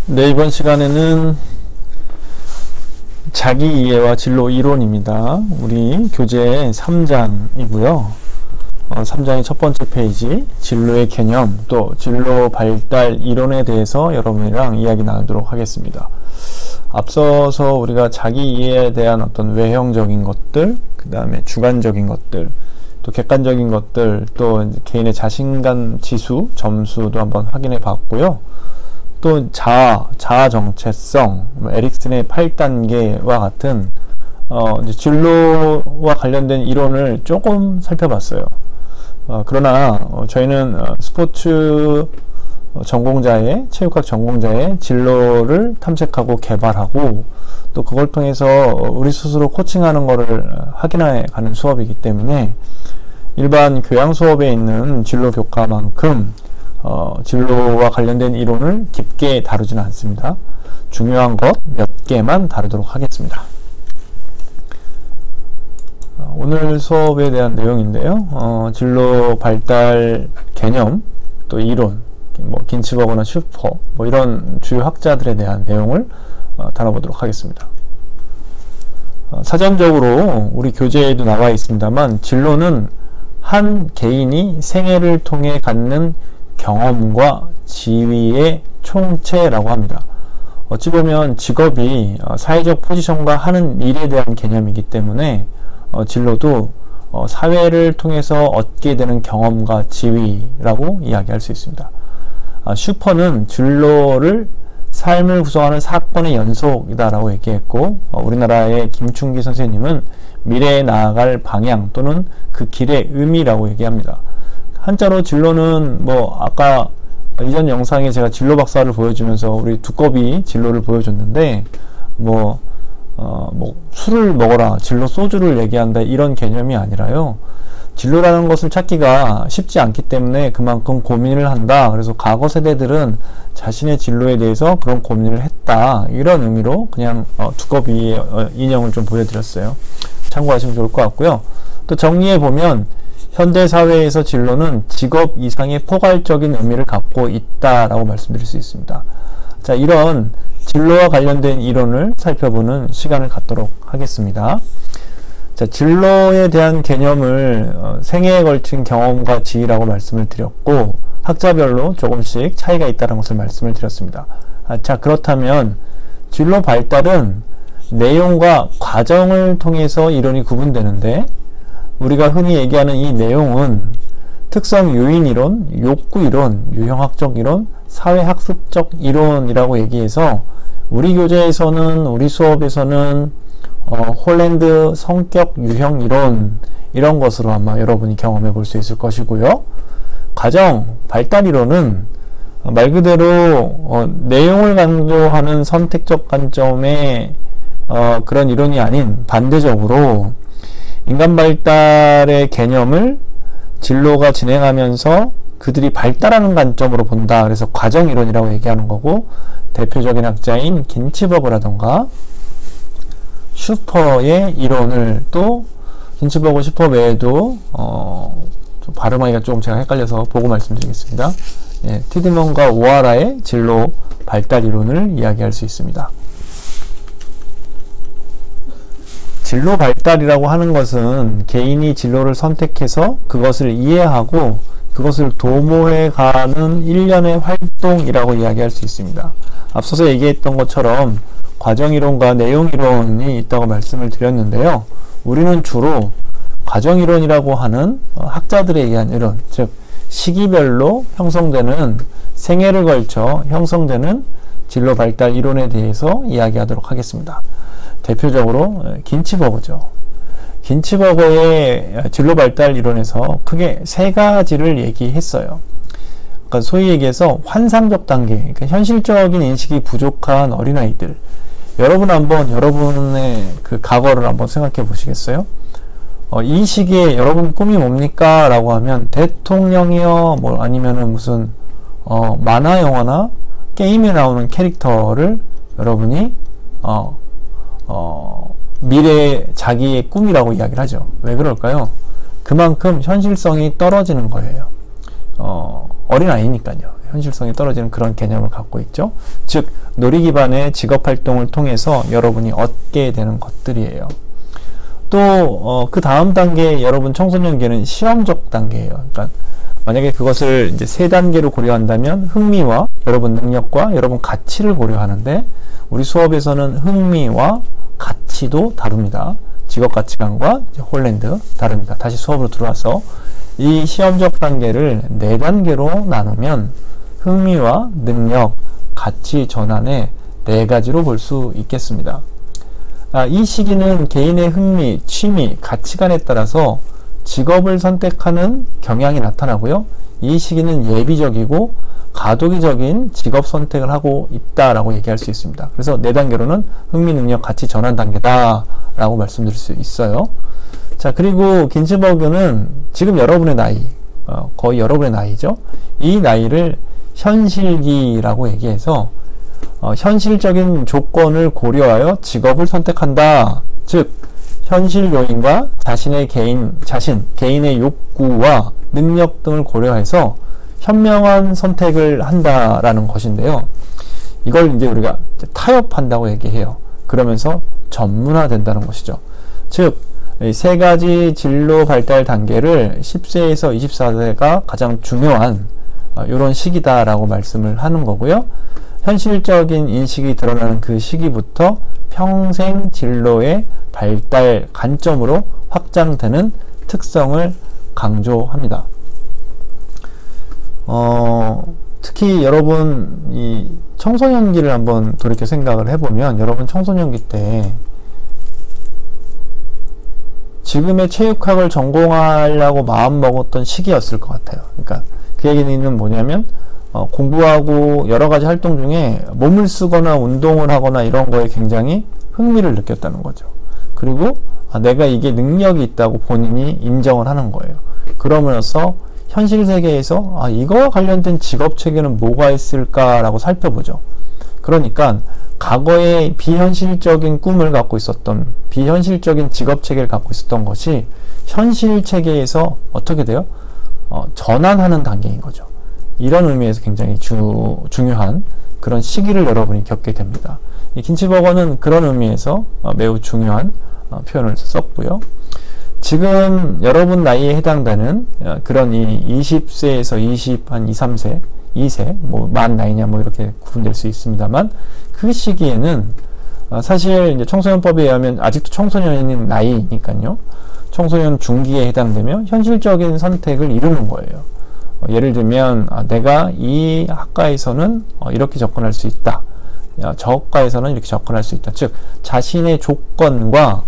네, 이번 시간에는 자기 이해와 진로 이론입니다. 우리 교재 3장이고요. 3장의 첫 번째 페이지, 진로의 개념, 또 진로 발달 이론에 대해서 여러분이랑 이야기 나누도록 하겠습니다. 앞서서 우리가 자기 이해에 대한 어떤 외형적인 것들, 그 다음에 주관적인 것들, 또 객관적인 것들, 또 개인의 자신감 지수, 점수도 한번 확인해 봤고요. 또 자아 정체성, 에릭슨의 8단계와 같은 이제 진로와 관련된 이론을 조금 살펴봤어요. 그러나 저희는 스포츠 전공자의, 체육학 전공자의 진로를 탐색하고 개발하고, 또 그걸 통해서 우리 스스로 코칭하는 거를 확인해 가는 수업이기 때문에 일반 교양 수업에 있는 진로 교과만큼 진로와 관련된 이론을 깊게 다루지는 않습니다. 중요한 것 몇 개만 다루도록 하겠습니다. 오늘 수업에 대한 내용인데요. 진로 발달 개념, 또 이론, 긴츠버그나 슈퍼, 이런 주요 학자들에 대한 내용을 다뤄보도록 하겠습니다. 사전적으로 우리 교재에도 나와 있습니다만, 진로는 한 개인이 생애를 통해 갖는 경험과 지위의 총체라고 합니다. 어찌 보면 직업이 사회적 포지션과 하는 일에 대한 개념이기 때문에 진로도 사회를 통해서 얻게 되는 경험과 지위라고 이야기할 수 있습니다. 슈퍼는 진로를 삶을 구성하는 사건의 연속이다라고 얘기했고, 우리나라의 김충기 선생님은 미래에 나아갈 방향 또는 그 길의 의미라고 얘기합니다. 한자로 진로는 아까 이전 영상에 제가 진로 박사를 보여주면서 우리 두꺼비 진로를 보여줬는데, 술을 먹어라, 진로 소주를 얘기한다, 이런 개념이 아니라요. 진로라는 것을 찾기가 쉽지 않기 때문에 그만큼 고민을 한다. 그래서 과거 세대들은 자신의 진로에 대해서 그런 고민을 했다, 이런 의미로 그냥 두꺼비의 인형을 좀 보여드렸어요. 참고하시면 좋을 것 같고요. 또 정리해 보면 현대사회에서 진로는 직업 이상의 포괄적인 의미를 갖고 있다라고 말씀드릴 수 있습니다. 자, 이런 진로와 관련된 이론을 살펴보는 시간을 갖도록 하겠습니다. 자, 진로에 대한 개념을 생애에 걸친 경험과 지위라고 말씀을 드렸고, 학자별로 조금씩 차이가 있다는 것을 말씀을 드렸습니다. 자, 그렇다면 진로 발달은 내용과 과정을 통해서 이론이 구분되는데, 우리가 흔히 얘기하는 이 내용은 특성 요인 이론, 욕구 이론, 유형학적 이론, 사회학습적 이론이라고 얘기해서 우리 교재에서는, 우리 수업에서는 홀랜드 성격 유형 이론, 이런 것으로 아마 여러분이 경험해 볼 수 있을 것이고요. 과정 발달 이론은 말 그대로 내용을 강조하는 선택적 관점의 그런 이론이 아닌, 반대적으로 인간 발달의 개념을 진로가 진행하면서 그들이 발달하는 관점으로 본다. 그래서 과정 이론이라고 얘기하는 거고, 대표적인 학자인 긴츠버그라던가 슈퍼의 이론을, 또 긴츠버그 슈퍼 외에도 좀 발음하기가 조금 제가 헷갈려서 보고 말씀드리겠습니다. 티드먼과 오하라의 진로 발달 이론을 이야기할 수 있습니다. 진로 발달이라고 하는 것은 개인이 진로를 선택해서 그것을 이해하고 그것을 도모해가는 일련의 활동이라고 이야기할 수 있습니다. 앞서서 얘기했던 것처럼 과정이론과 내용이론이 있다고 말씀을 드렸는데요. 우리는 주로 과정이론이라고 하는 학자들에 의한 이론, 즉 시기별로 형성되는, 생애를 걸쳐 형성되는 진로 발달 이론에 대해서 이야기하도록 하겠습니다. 대표적으로 긴츠버그죠. 긴츠버그의 진로 발달 이론에서 크게 세 가지를 얘기했어요. 그러니까 소위 얘기해서 환상적 단계, 그러니까 현실적인 인식이 부족한 어린아이들. 여러분 한번 여러분의 그 과거를 한번 생각해 보시겠어요? 이 시기에 여러분 꿈이 뭡니까? 라고 하면 대통령이요, 아니면은 무슨 만화 영화나 게임에 나오는 캐릭터를 여러분이 미래의 자기의 꿈이라고 이야기를 하죠. 왜 그럴까요? 그만큼 현실성이 떨어지는 거예요. 어린아이니까요. 현실성이 떨어지는 그런 개념을 갖고 있죠. 즉 놀이 기반의 직업활동을 통해서 여러분이 얻게 되는 것들이에요. 또 그 다음 단계 여러분 청소년기는 시험적 단계예요. 그러니까 만약에 그것을 이제 3단계로 고려한다면 흥미와 여러분 능력과 여러분 가치를 고려하는데, 우리 수업에서는 흥미와 가치도 다룹니다. 직업가치관과 홀랜드 다릅니다. 다시 수업으로 들어와서 이 시험적 단계를 4단계로 나누면 흥미와 능력, 가치 전환의 4가지로 볼 수 있겠습니다. 이 시기는 개인의 흥미, 취미, 가치관에 따라서 직업을 선택하는 경향이 나타나고요. 이 시기는 예비적이고 가도기적인 직업 선택을 하고 있다라고 얘기할 수 있습니다. 그래서 4단계로는 흥미, 능력, 가치 전환 단계다 라고 말씀드릴 수 있어요. 자, 그리고 긴츠버그는 지금 여러분의 나이, 거의 여러분의 나이죠. 이 나이를 현실기라고 얘기해서 현실적인 조건을 고려하여 직업을 선택한다. 즉 현실 요인과 자신의 개인의 욕구와 능력 등을 고려해서 현명한 선택을 한다라는 것인데요. 이걸 이제 우리가 타협한다고 얘기해요. 그러면서 전문화된다는 것이죠. 즉, 이 3가지 진로 발달 단계를 10세에서 24세가 가장 중요한 이런 시기다라고 말씀을 하는 거고요. 현실적인 인식이 드러나는 그 시기부터 평생 진로의 발달 관점으로 확장되는 특성을 강조합니다. 특히 여러분 이 청소년기를 한번 돌이켜 생각을 해보면, 여러분 청소년기 때 지금의 체육학을 전공하려고 마음먹었던 시기였을 것 같아요. 그러니까 그 얘기는 뭐냐면 공부하고 여러 가지 활동 중에 몸을 쓰거나 운동을 하거나 이런 거에 굉장히 흥미를 느꼈다는 거죠. 그리고 내가 이게 능력이 있다고 본인이 인정을 하는 거예요. 그러면서 현실 세계에서 이거와 관련된 직업 체계는 뭐가 있을까라고 살펴보죠. 그러니까 과거에 비현실적인 꿈을 갖고 있었던, 비현실적인 직업 체계를 갖고 있었던 것이 현실 체계에서 어떻게 돼요? 전환하는 단계인 거죠. 이런 의미에서 굉장히 중요한 그런 시기를 여러분이 겪게 됩니다. 이 긴츠버거는 그런 의미에서 매우 중요한 표현을 썼고요. 지금 여러분 나이에 해당되는 그런 이 20세에서 23세, 2세, 만 나이냐 이렇게 구분될 수 있습니다만, 그 시기에는 사실 이제 청소년법에 의하면 아직도 청소년인 나이니까요. 청소년 중기에 해당되며 현실적인 선택을 이루는 거예요. 예를 들면 내가 이 학과에서는 이렇게 접근할 수 있다. 저 학과에서는 이렇게 접근할 수 있다. 즉 자신의 조건과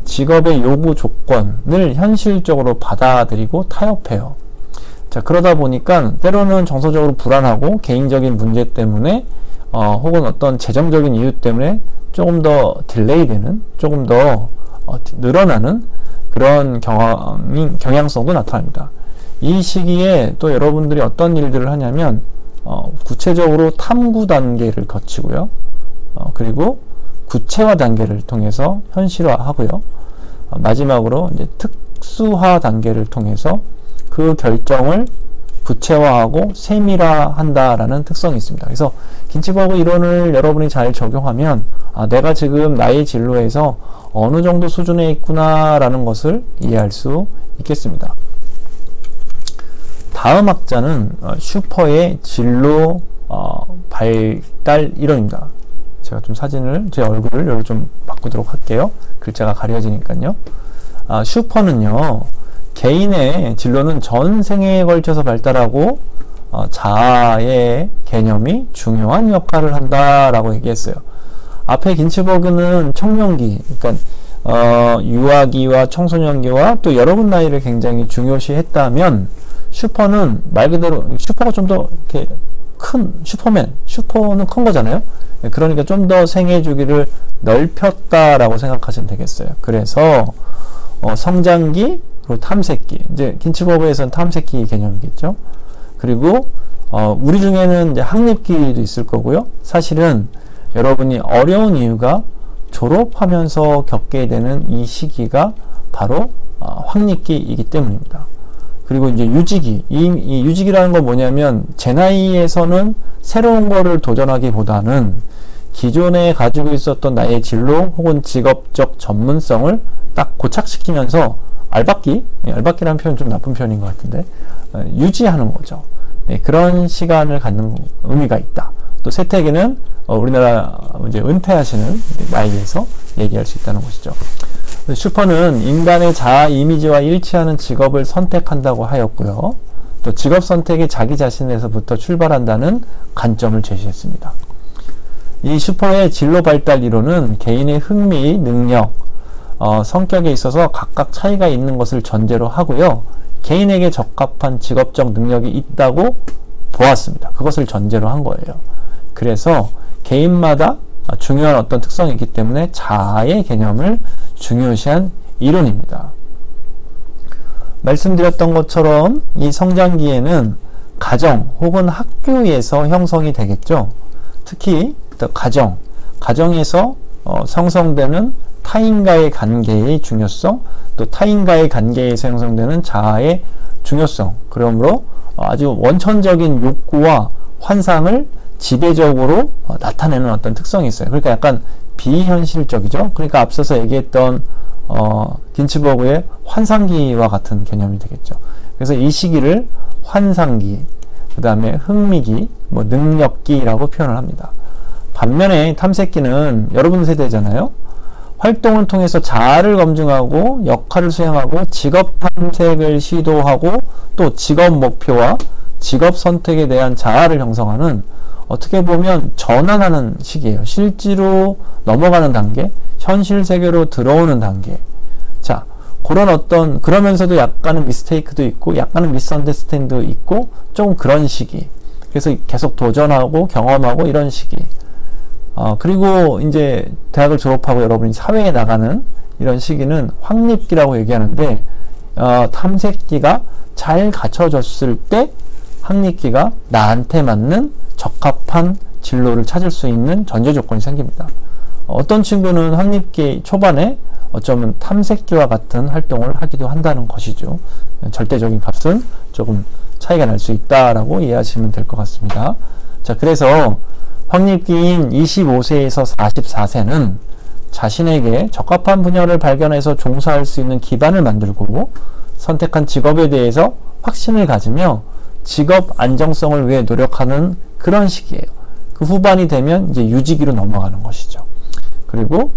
직업의 요구 조건을 현실적으로 받아들이고 타협해요. 자, 그러다 보니까 때로는 정서적으로 불안하고 개인적인 문제 때문에 혹은 어떤 재정적인 이유 때문에 조금 더 딜레이되는, 조금 더 늘어나는 그런 경향성도 나타납니다. 이 시기에 또 여러분들이 어떤 일들을 하냐면 구체적으로 탐구 단계를 거치고요. 그리고 구체화 단계를 통해서 현실화하고요. 마지막으로 이제 특수화 단계를 통해서 그 결정을 구체화하고 세밀화한다라는 특성이 있습니다. 그래서 긴츠버그 이론을 여러분이 잘 적용하면 내가 지금 나의 진로에서 어느 정도 수준에 있구나라는 것을 이해할 수 있겠습니다. 다음 학자는 슈퍼의 진로 발달 이론입니다. 제가 좀 사진을, 제 얼굴을 여기 좀 바꾸도록 할게요. 글자가 가려지니까요. 슈퍼는요, 개인의 진로는 전생에 걸쳐서 발달하고 자아의 개념이 중요한 역할을 한다라고 얘기했어요. 앞에 긴츠버그는 청년기, 그러니까 유아기와 청소년기와 또 여러분 나이를 굉장히 중요시 했다면, 슈퍼는 말 그대로 슈퍼가 좀 더 이렇게 큰 슈퍼는 큰 거잖아요. 그러니까 좀 더 생애 주기를 넓혔다라고 생각하시면 되겠어요. 그래서 성장기, 그리고 탐색기, 이제 긴츠버그에서는 탐색기 개념이겠죠. 그리고 우리 중에는 이제 학립기도 있을 거고요. 사실은 여러분이 어려운 이유가 졸업하면서 겪게 되는 이 시기가 바로 확립기이기 때문입니다. 그리고 이제 유지기. 이 유지기라는 건 뭐냐면, 제 나이에서는 새로운 거를 도전하기보다는 기존에 가지고 있었던 나의 진로 혹은 직업적 전문성을 딱 고착시키면서 알박기라는 표현 좀 나쁜 표현인 것 같은데, 유지하는 거죠. 네, 그런 시간을 갖는 의미가 있다. 또 세태기는 우리나라 이제 은퇴하시는 나이에서 얘기할 수 있다는 것이죠. 슈퍼는 인간의 자아 이미지와 일치하는 직업을 선택한다고 하였고요. 또 직업 선택이 자기 자신에서부터 출발한다는 관점을 제시했습니다. 이 슈퍼의 진로 발달 이론은 개인의 흥미, 능력, 성격에 있어서 각각 차이가 있는 것을 전제로 하고요. 개인에게 적합한 직업적 능력이 있다고 보았습니다. 그것을 전제로 한 거예요. 그래서 개인마다 중요한 어떤 특성이 있기 때문에 자아의 개념을 중요시한 이론입니다. 말씀드렸던 것처럼 이 성장기에는 가정 혹은 학교에서 형성이 되겠죠. 특히 가정에서 형성되는 타인과의 관계의 중요성, 또 타인과의 관계에서 형성되는 자아의 중요성, 그러므로 아주 원천적인 욕구와 환상을 지배적으로 나타내는 어떤 특성이 있어요. 그러니까 약간 비현실적이죠. 그러니까 앞서서 얘기했던 긴츠버그의 환상기와 같은 개념이 되겠죠. 그래서 이 시기를 환상기, 그 다음에 흥미기, 능력기라고 표현을 합니다. 반면에 탐색기는 여러분 세대잖아요. 활동을 통해서 자아를 검증하고 역할을 수행하고 직업 탐색을 시도하고 또 직업 목표와 직업 선택에 대한 자아를 형성하는, 어떻게 보면 전환하는 시기예요. 실제로 넘어가는 단계, 현실 세계로 들어오는 단계. 자, 그러면서도 약간은 미스테이크도 있고, 약간은 미스언더스탠드도 있고, 조금 그런 시기. 그래서 계속 도전하고 경험하고 이런 시기. 그리고 이제 대학을 졸업하고 여러분이 사회에 나가는 이런 시기는 확립기라고 얘기하는데, 탐색기가 잘 갖춰졌을 때 확립기가 나한테 맞는 적합한 진로를 찾을 수 있는 전제 조건이 생깁니다. 어떤 친구는 확립기 초반에 어쩌면 탐색기와 같은 활동을 하기도 한다는 것이죠. 절대적인 값은 조금 차이가 날 수 있다라고 이해하시면 될 것 같습니다. 자, 그래서 확립기인 25세에서 44세는 자신에게 적합한 분야를 발견해서 종사할 수 있는 기반을 만들고 선택한 직업에 대해서 확신을 가지며 직업 안정성을 위해 노력하는 그런 시기예요. 그 후반이 되면 이제 유지기로 넘어가는 것이죠. 그리고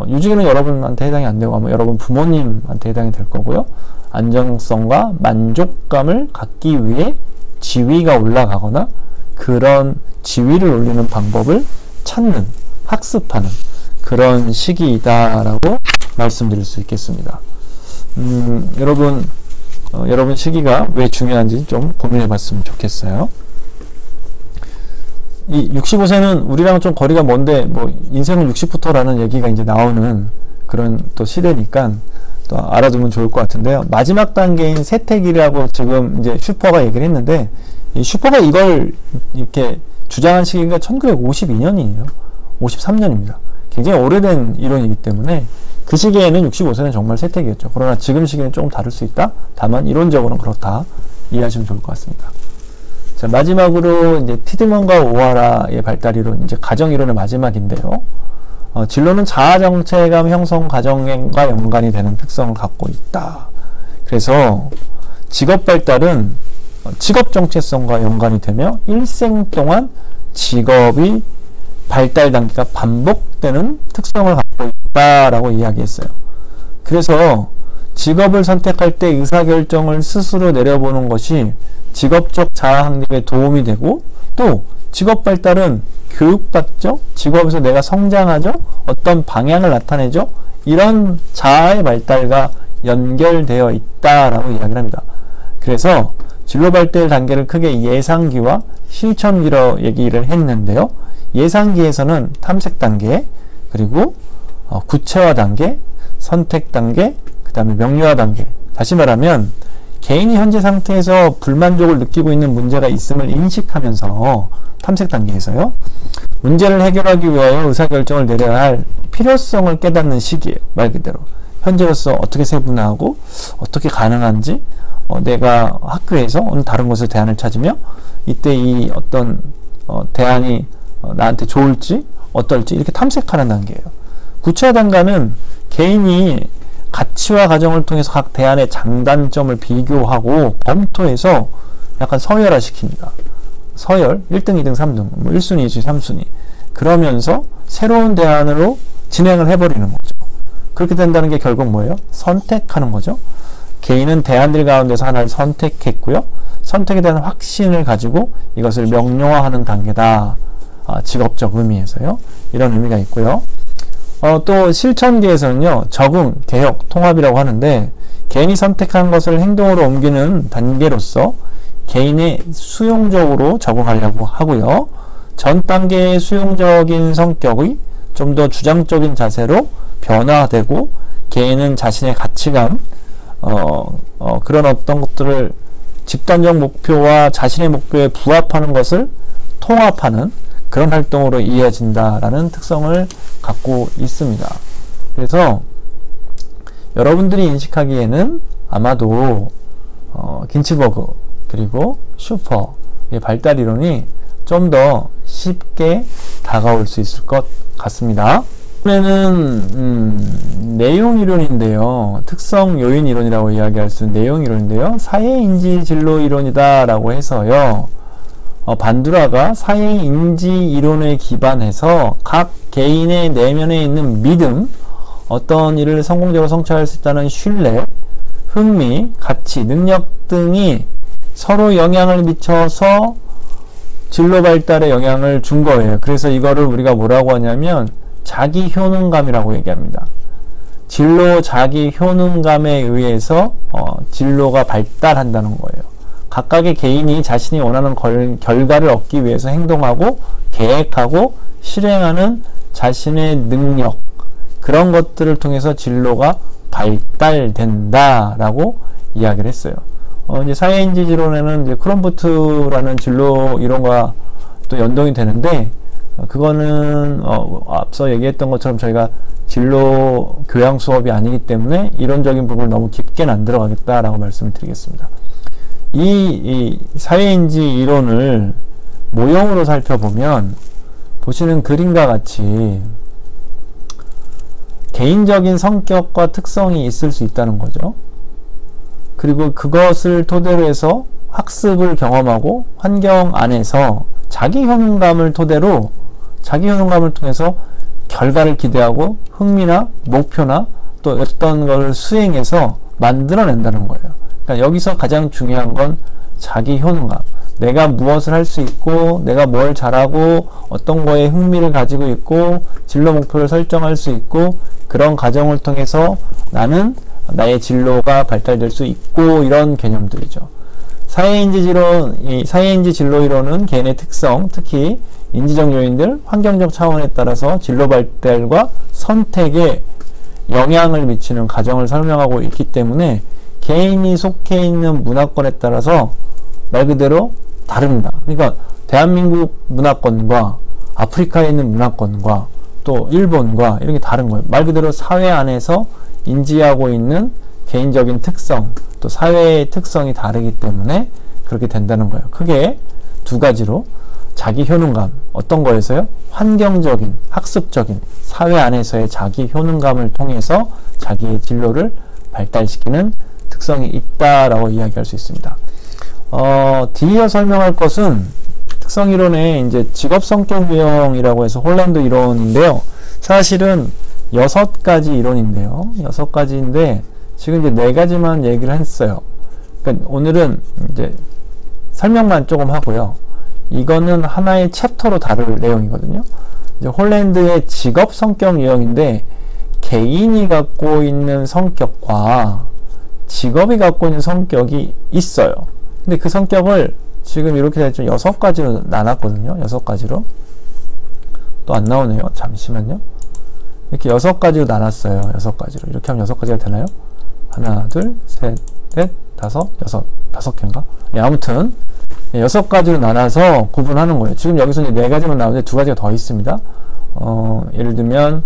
유지기는 여러분한테 해당이 안 되고 아마 여러분 부모님한테 해당이 될 거고요. 안정성과 만족감을 갖기 위해 지위가 올라가거나 그런 지위를 올리는 방법을 찾는, 학습하는 그런 시기이다라고 말씀드릴 수 있겠습니다. 여러분 시기가 왜 중요한지 좀 고민해 봤으면 좋겠어요. 이 65세는 우리랑은 좀 거리가 먼데, 인생은 60부터라는 얘기가 이제 나오는 그런 또 시대니까 또 알아두면 좋을 것 같은데요. 마지막 단계인 세태기라고 지금 이제 슈퍼가 얘기를 했는데, 이 슈퍼가 이걸 이렇게 주장한 시기가 1952년이에요. 53년입니다. 굉장히 오래된 이론이기 때문에 그 시기에는 65세는 정말 세태기였죠. 그러나 지금 시기는 조금 다를 수 있다. 다만 이론적으로는 그렇다. 이해하시면 좋을 것 같습니다. 자, 마지막으로 이제 티드먼과 오하라의 발달 이론, 이제 가정 이론의 마지막인데요. 진로는 자아 정체감 형성 과정과 연관이 되는 특성을 갖고 있다. 그래서 직업 발달은 직업 정체성과 연관이 되며 일생 동안 직업이 발달 단계가 반복되는 특성을 갖고 있다라고 이야기했어요. 그래서 직업을 선택할 때 의사결정을 스스로 내려보는 것이 직업적 자아 확립에 도움이 되고, 또 직업 발달은 교육받죠? 직업에서 내가 성장하죠? 어떤 방향을 나타내죠? 이런 자아의 발달과 연결되어 있다라고 이야기를 합니다. 그래서 진로 발달 단계를 크게 예상기와 실천기로 얘기를 했는데요. 예상기에서는 탐색 단계, 그리고 구체화 단계, 선택 단계, 그 다음에 명료화 단계. 다시 말하면 개인이 현재 상태에서 불만족을 느끼고 있는 문제가 있음을 인식하면서 탐색 단계에서요, 문제를 해결하기 위하여 의사결정을 내려야 할 필요성을 깨닫는 시기예요. 말 그대로 현재로서 어떻게 세분화하고 어떻게 가능한지, 내가 학교에서 어느 다른 곳에서 대안을 찾으며 이때 이 어떤 대안이 나한테 좋을지 어떨지 이렇게 탐색하는 단계예요. 구체화 단계는 개인이 가치와 가정을 통해서 각 대안의 장단점을 비교하고 검토해서 약간 서열화 시킵니다. 서열 1등, 2등, 3등, 뭐 1순위, 2순위, 3순위 그러면서 새로운 대안으로 진행을 해버리는 거죠. 그렇게 된다는 게 결국 뭐예요? 선택하는 거죠. 개인은 대안들 가운데서 하나를 선택했고요. 선택에 대한 확신을 가지고 이것을 명료화하는 단계다. 직업적 의미에서요. 이런 의미가 있고요. 또 실천계에서는요. 적응, 개혁, 통합이라고 하는데 개인이 선택한 것을 행동으로 옮기는 단계로서 개인의 수용적으로 적응하려고 하고요. 전 단계의 수용적인 성격의 좀 더 주장적인 자세로 변화되고 개인은 자신의 가치감, 그런 어떤 것들을 집단적 목표와 자신의 목표에 부합하는 것을 통합하는 그런 활동으로 이어진다라는 특성을 갖고 있습니다. 그래서 여러분들이 인식하기에는 아마도 긴츠버그 그리고 슈퍼의 발달 이론이 좀 더 쉽게 다가올 수 있을 것 같습니다. 이번에는 내용 이론인데요. 특성 요인 이론이라고 이야기할 수 있는 내용 이론인데요. 사회인지 진로 이론이다 라고 해서요. 반두라가 사회인지 이론에 기반해서 각 개인의 내면에 있는 믿음, 어떤 일을 성공적으로 성취할 수 있다는 신뢰, 흥미, 가치, 능력 등이 서로 영향을 미쳐서 진로 발달에 영향을 준 거예요. 그래서 이거를 우리가 뭐라고 하냐면 자기 효능감이라고 얘기합니다. 진로 자기 효능감에 의해서 진로가 발달한다는 거예요. 각각의 개인이 자신이 원하는 결과를 얻기 위해서 행동하고 계획하고 실행하는 자신의 능력, 그런 것들을 통해서 진로가 발달된다라고 이야기를 했어요. 이제 사회인지 이론에는 이제 크롬부트라는 진로 이론과 또 연동이 되는데, 그거는 앞서 얘기했던 것처럼 저희가 진로 교양 수업이 아니기 때문에 이론적인 부분을 너무 깊게는 안 들어가겠다라고 말씀을 드리겠습니다. 이 사회인지 이론을 모형으로 살펴보면 보시는 그림과 같이 개인적인 성격과 특성이 있을 수 있다는 거죠. 그리고 그것을 토대로 해서 학습을 경험하고 환경 안에서 자기 효능감을 토대로 자기 효능감을 통해서 결과를 기대하고 흥미나 목표나 또 어떤 걸 수행해서 만들어낸다는 거예요. 그러니까 여기서 가장 중요한 건 자기 효능감. 내가 무엇을 할 수 있고 내가 뭘 잘하고 어떤 거에 흥미를 가지고 있고 진로 목표를 설정할 수 있고 그런 과정을 통해서 나는 나의 진로가 발달될 수 있고, 이런 개념들이죠. 사회인지 진로 이론은 개인의 특성, 특히 인지적 요인들, 환경적 차원에 따라서 진로 발달과 선택에 영향을 미치는 과정을 설명하고 있기 때문에 개인이 속해 있는 문화권에 따라서 말 그대로 다릅니다. 그러니까 대한민국 문화권과 아프리카에 있는 문화권과 또 일본과 이런 게 다른 거예요. 말 그대로 사회 안에서 인지하고 있는 개인적인 특성, 또 사회의 특성이 다르기 때문에 그렇게 된다는 거예요. 크게 두 가지로 자기 효능감, 어떤 거에서요? 환경적인, 학습적인, 사회 안에서의 자기 효능감을 통해서 자기의 진로를 발달시키는 특성이 있다라고 이야기할 수 있습니다. 뒤이어 설명할 것은 특성 이론의 이제 직업 성격 유형이라고 해서 홀랜드 이론인데요. 사실은 6가지 이론인데요. 6가지인데 지금 이제 4가지만 얘기를 했어요. 그러니까 오늘은 이제 설명만 조금 하고요. 이거는 하나의 챕터로 다룰 내용이거든요. 이제 홀랜드의 직업 성격 유형인데 개인이 갖고 있는 성격과 직업이 갖고 있는 성격이 있어요. 근데 그 성격을 지금 이렇게 해서 6가지로 나눴거든요. 6가지로. 또 안 나오네요. 잠시만요. 이렇게 6가지로 나눴어요. 6가지로. 이렇게 하면 6가지가 되나요? 하나, 둘, 셋, 넷, 다섯, 여섯. 5개인가? 예, 아무튼 6가지로 나눠서 구분하는 거예요. 지금 여기서 이제 4가지만 나오는데 2가지가 더 있습니다. 예를 들면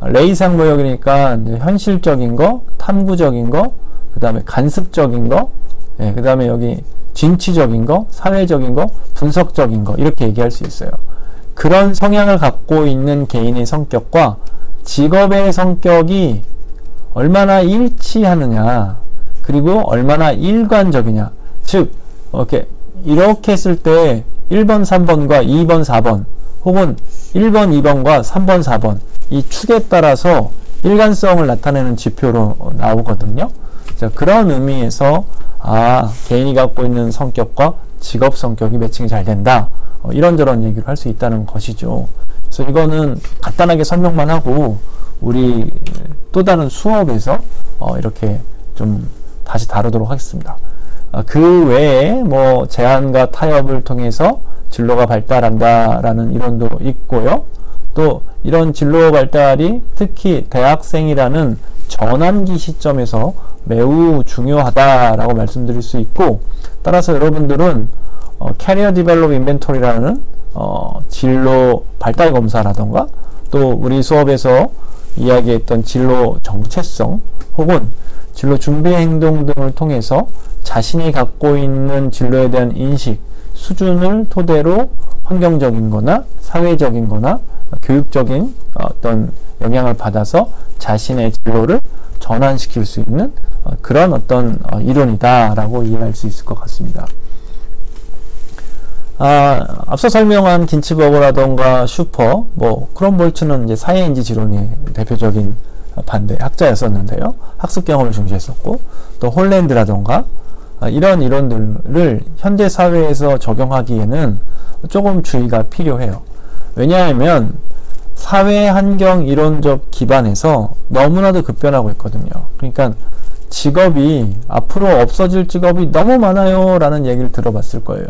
레이상 모형이니까 이제 현실적인 거, 탐구적인 거, 그 다음에 간습적인 거, 그 다음에 여기 진취적인 거, 사회적인 거, 분석적인 거, 이렇게 얘기할 수 있어요. 그런 성향을 갖고 있는 개인의 성격과 직업의 성격이 얼마나 일치하느냐, 그리고 얼마나 일관적이냐. 즉, 이렇게 했을 때 1번, 3번과 2번, 4번, 혹은 1번, 2번과 3번, 4번, 이 축에 따라서 일관성을 나타내는 지표로 나오거든요. 자, 그런 의미에서 개인이 갖고 있는 성격과 직업 성격이 매칭이 잘 된다. 이런저런 얘기를 할 수 있다는 것이죠. 그래서 이거는 간단하게 설명만 하고 우리 또 다른 수업에서 이렇게 좀 다시 다루도록 하겠습니다. 그 외에 뭐 제한과 타협을 통해서 진로가 발달한다라는 이론도 있고요. 또 이런 진로 발달이 특히 대학생이라는 전환기 시점에서 매우 중요하다라고 말씀드릴 수 있고, 따라서 여러분들은 캐리어 디벨롭 인벤토리라는 진로 발달 검사라던가, 또 우리 수업에서 이야기했던 진로 정체성 혹은 진로 준비 행동 등을 통해서 자신이 갖고 있는 진로에 대한 인식 수준을 토대로 환경적인 거나 사회적인 거나 교육적인 어떤 영향을 받아서 자신의 진로를 전환시킬 수 있는 그런 어떤 이론이다라고 이해할 수 있을 것 같습니다. 앞서 설명한 긴츠버그라던가 슈퍼, 크롬볼츠는 이제 사회인지 지론의 대표적인 반대 학자였었는데요. 학습 경험을 중시했었고, 또 홀랜드라던가 이런 이론들을 현대 사회에서 적용하기에는 조금 주의가 필요해요. 왜냐하면 사회 환경 이론적 기반에서 너무나도 급변하고 있거든요. 그러니까 직업이 앞으로 없어질 직업이 너무 많아요 라는 얘기를 들어봤을 거예요.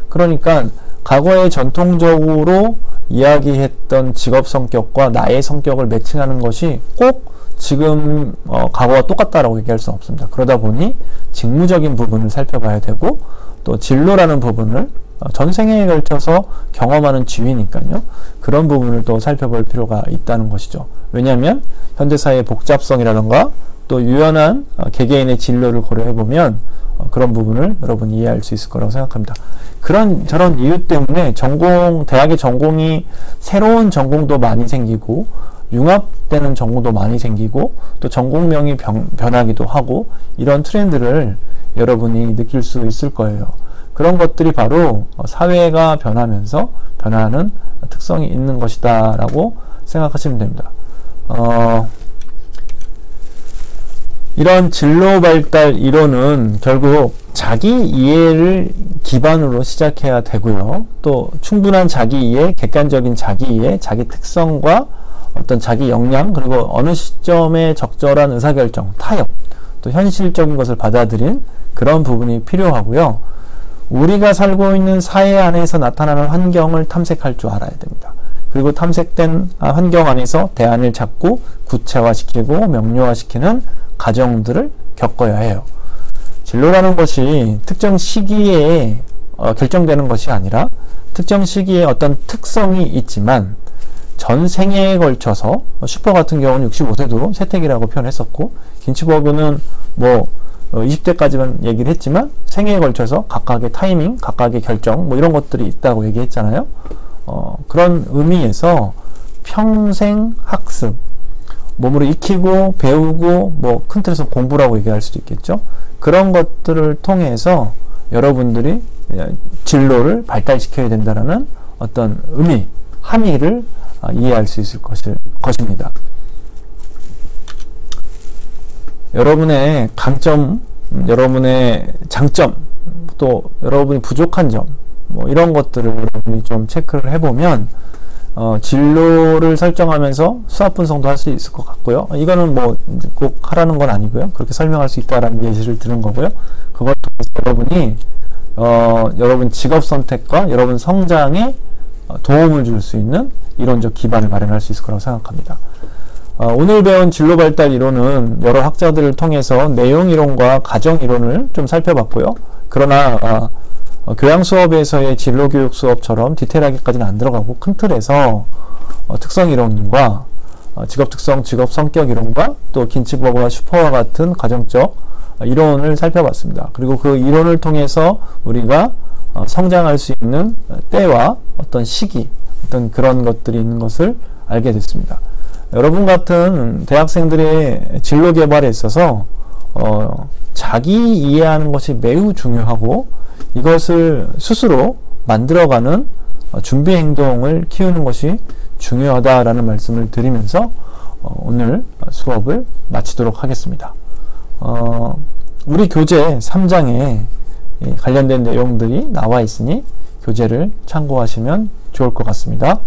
그러니까 과거에 전통적으로 이야기했던 직업 성격과 나의 성격을 매칭하는 것이 꼭 지금 과거와 똑같다라고 얘기할 수는 없습니다. 그러다 보니 직무적인 부분을 살펴봐야 되고, 또 진로라는 부분을 전생에 걸쳐서 경험하는 지위니까요. 그런 부분을 또 살펴볼 필요가 있다는 것이죠. 왜냐하면 현대사회의 복잡성이라던가 또 유연한 개개인의 진로를 고려해보면 그런 부분을 여러분이 이해할 수 있을 거라고 생각합니다. 저런 이유 때문에 대학의 전공이 새로운 전공도 많이 생기고 융합되는 전공도 많이 생기고 또 전공명이 변하기도 하고, 이런 트렌드를 여러분이 느낄 수 있을 거예요. 그런 것들이 바로 사회가 변하면서 변화하는 특성이 있는 것이다 라고 생각하시면 됩니다. 이런 진로 발달 이론은 결국 자기 이해를 기반으로 시작해야 되고요. 또 충분한 자기 이해, 객관적인 자기 이해, 자기 특성과 어떤 자기 역량, 그리고 어느 시점에 적절한 의사결정, 타협, 또 현실적인 것을 받아들인 그런 부분이 필요하고요. 우리가 살고 있는 사회 안에서 나타나는 환경을 탐색할 줄 알아야 됩니다. 그리고 탐색된 환경 안에서 대안을 찾고 구체화시키고 명료화시키는 과정들을 겪어야 해요. 진로라는 것이 특정 시기에 결정되는 것이 아니라 특정 시기에 어떤 특성이 있지만 전 생애에 걸쳐서, 슈퍼 같은 경우는 65세도 세택이라고 표현했었고, 긴츠버그는 20대까지만 얘기를 했지만 생애에 걸쳐서 각각의 타이밍, 각각의 결정 이런 것들이 있다고 얘기했잖아요. 그런 의미에서 평생 학습, 몸으로 익히고 배우고 큰 틀에서 공부라고 얘기할 수도 있겠죠. 그런 것들을 통해서 여러분들이 진로를 발달시켜야 된다는 어떤 의미, 함의를 이해할 수 있을 것입니다. 여러분의 강점, 여러분의 장점, 또 여러분이 부족한 점, 이런 것들을 여러분이 좀 체크를 해보면 진로를 설정하면서 수학 분석도 할 수 있을 것 같고요. 이거는 꼭 하라는 건 아니고요. 그렇게 설명할 수 있다라는 예시를 드는 거고요. 그걸 통해서 여러분이 여러분 직업 선택과 여러분 성장에 도움을 줄 수 있는 이론적 기반을 마련할 수 있을 거라고 생각합니다. 오늘 배운 진로 발달 이론은 여러 학자들을 통해서 내용 이론과 가정 이론을 좀 살펴봤고요. 그러나 교양 수업에서의 진로 교육 수업처럼 디테일하게까지는 안 들어가고 큰 틀에서 특성 이론과 직업특성, 직업성격 이론과 또 긴츠버그와 슈퍼와 같은 가정적 이론을 살펴봤습니다. 그리고 그 이론을 통해서 우리가 성장할 수 있는 때와 어떤 시기, 어떤 그런 것들이 있는 것을 알게 됐습니다. 여러분 같은 대학생들의 진로 개발에 있어서 자기 이해하는 것이 매우 중요하고 이것을 스스로 만들어가는 준비 행동을 키우는 것이 중요하다라는 말씀을 드리면서 오늘 수업을 마치도록 하겠습니다. 우리 교재 3장에 관련된 내용들이 나와 있으니 교재를 참고하시면 좋을 것 같습니다.